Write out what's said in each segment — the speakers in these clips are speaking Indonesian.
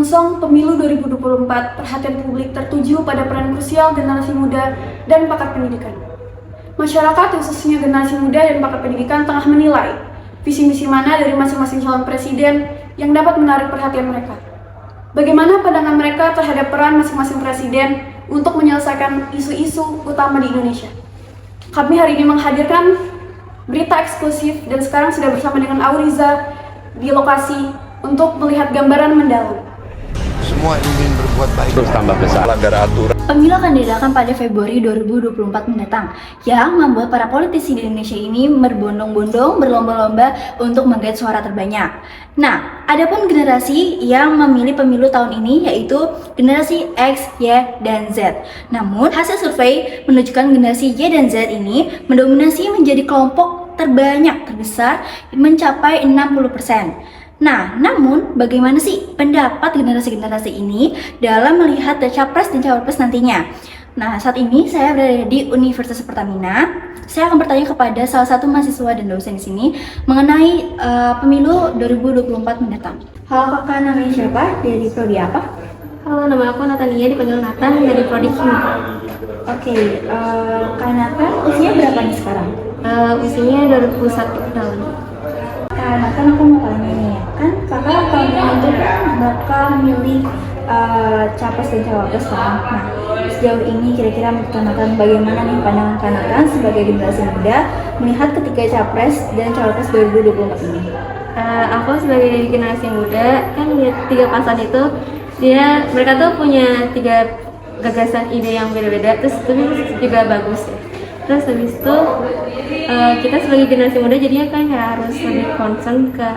Menyongsong pemilu 2024, perhatian publik tertuju pada peran krusial generasi muda dan pakar pendidikan. Masyarakat, khususnya generasi muda dan pakar pendidikan, tengah menilai visi misi mana dari masing-masing calon presiden yang dapat menarik perhatian mereka. Bagaimana pandangan mereka terhadap peran masing-masing presiden untuk menyelesaikan isu-isu utama di Indonesia. Kami hari ini menghadirkan berita eksklusif dan sekarang sudah bersama dengan Auriza di lokasi untuk melihat gambaran mendalam. Semua ingin berbuat baik terus tambah besar melanggar aturan. Pemilu akan diadakan pada Februari 2024 mendatang, yang membuat para politisi di Indonesia ini berbondong-bondong, berlomba-lomba untuk menggait suara terbanyak. Nah, adapun generasi yang memilih pemilu tahun ini yaitu generasi X, Y, dan Z. Namun, hasil survei menunjukkan generasi Y dan Z ini mendominasi menjadi kelompok terbanyak terbesar mencapai 60%. Nah, namun bagaimana sih pendapat generasi-generasi ini dalam melihat capres dan cawapres nantinya? Nah, saat ini saya berada di Universitas Pertamina. Saya akan bertanya kepada salah satu mahasiswa dan dosen di sini mengenai pemilu 2024 mendatang. Halo kakak, namanya siapa? Dari prodi apa? Halo, nama aku Natania, dipanggil Nathan, dari prodi Kimia. Oke, Kak Nathan usia berapa nih sekarang? Usianya 21 tahun. Karena kan aku mau tanya nih, kan kakak tahun ini itu kan bakal milih capres dan cawapres kan. Nah, sejauh ini kira-kira menurut bagaimana nih pandangan Kanakan sebagai generasi muda melihat ketiga capres dan cawapres 2024 ini? Aku sebagai generasi muda kan lihat tiga pasangan itu mereka tuh punya tiga gagasan ide yang beda-beda, terus tapi juga bagus ya. Terus habis itu kita sebagai generasi muda jadinya kan harus lebih concern ke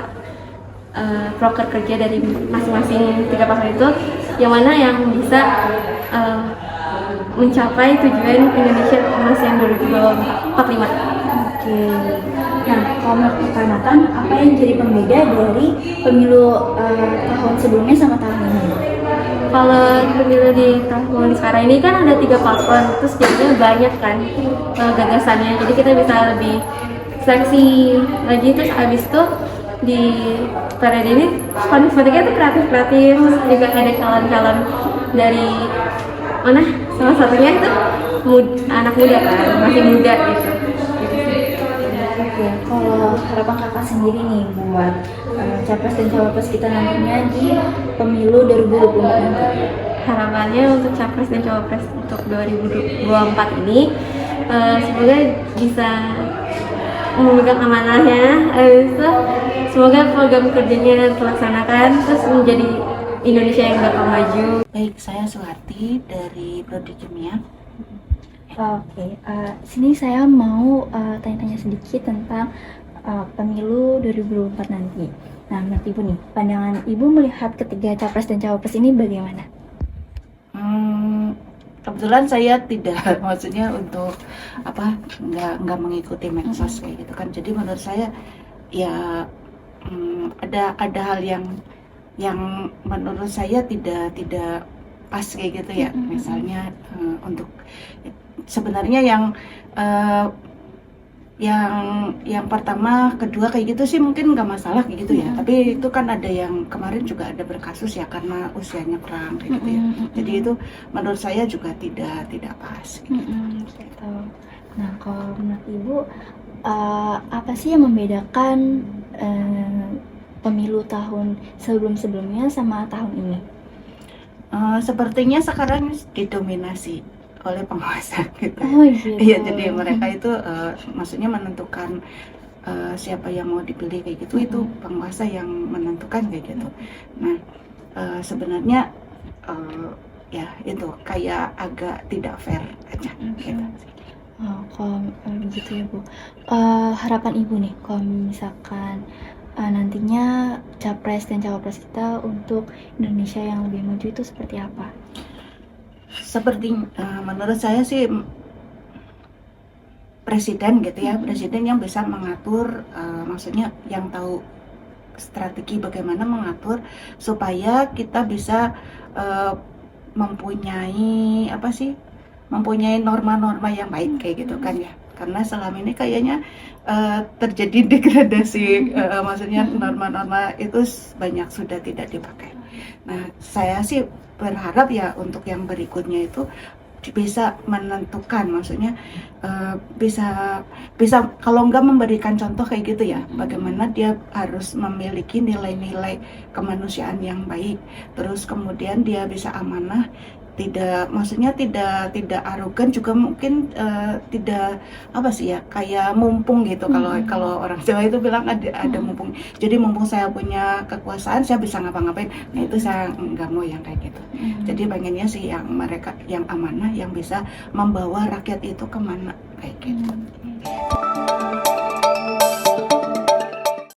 proker kerja dari masing-masing tiga pasangan itu, yang mana yang bisa mencapai tujuan Indonesia Emas yang 2045. Oke. Nah, kalau menurut Kak Nathan, apa yang jadi pembeda dari pemilu tahun sebelumnya sama tahun ini? Kalau pemilu di tahun sekarang ini kan ada 3 paslon, terus jadinya banyak kan gagasannya, jadi kita bisa lebih seleksi lagi. Terus abis itu di periode ini politiknya tuh kreatif, terus juga ada calon-calon dari mana, salah satunya itu anak muda kan, masih muda gitu. Oke, kalau harapan kakak sendiri nih buat capres dan cawapres kita nantinya di pemilu 2024 nanti. Harapannya untuk capres dan cawapres untuk 2024 ini semoga bisa memegang amanahnya, semoga program kerjanya terlaksanakan, terus menjadi Indonesia yang bakal maju. Baik, saya Suharti dari Prodi Kimia. Oke, sini saya mau tanya-tanya sedikit tentang pemilu 2024 nanti. Nah, menurut Ibu nih, pandangan Ibu melihat ketiga capres dan cawapres ini bagaimana? Kebetulan saya tidak, maksudnya untuk nggak mengikuti medsos kayak gitu kan. Jadi menurut saya ya ada hal yang menurut saya tidak pas kayak gitu ya. Misalnya untuk sebenarnya yang pertama, kedua kayak gitu sih mungkin nggak masalah kayak gitu ya. Tapi itu kan ada yang kemarin juga ada berkasus ya karena usianya kurang kayak gitu ya. Jadi itu menurut saya juga tidak pas. Gitu. Nah, kalau menurut Ibu apa sih yang membedakan pemilu tahun sebelum-sebelumnya sama tahun ini? Sepertinya sekarang didominasi oleh penguasa gitu. Oh gitu. Iya, jadi mereka itu maksudnya menentukan siapa yang mau dipilih kayak gitu, itu penguasa yang menentukan kayak gitu. Nah, sebenarnya ya itu kayak agak tidak fair aja gitu. Oh, kalau begitu ya Bu, harapan Ibu nih kalau misalkan nantinya capres dan cawapres kita untuk Indonesia yang lebih maju itu seperti apa? Seperti menurut saya sih presiden gitu ya, presiden yang bisa mengatur, maksudnya yang tahu strategi bagaimana mengatur supaya kita bisa mempunyai norma-norma yang baik kayak gitu kan ya. Karena selama ini kayaknya terjadi degradasi, maksudnya norma-norma itu banyak sudah tidak dipakai. Nah, saya sih berharap ya untuk yang berikutnya itu bisa menentukan, maksudnya bisa bisa kalau enggak memberikan contoh kayak gitu ya, bagaimana dia harus memiliki nilai-nilai kemanusiaan yang baik, terus kemudian dia bisa amanah, tidak, maksudnya tidak arogan juga, mungkin tidak apa sih ya, kayak mumpung gitu. Kalau orang Jawa itu bilang ada mumpung, jadi mumpung saya punya kekuasaan saya bisa ngapa-ngapain. Nah itu saya nggak mau yang kayak gitu. Jadi pengennya sih yang mereka yang amanah, yang bisa membawa rakyat itu kemana kayak gitu.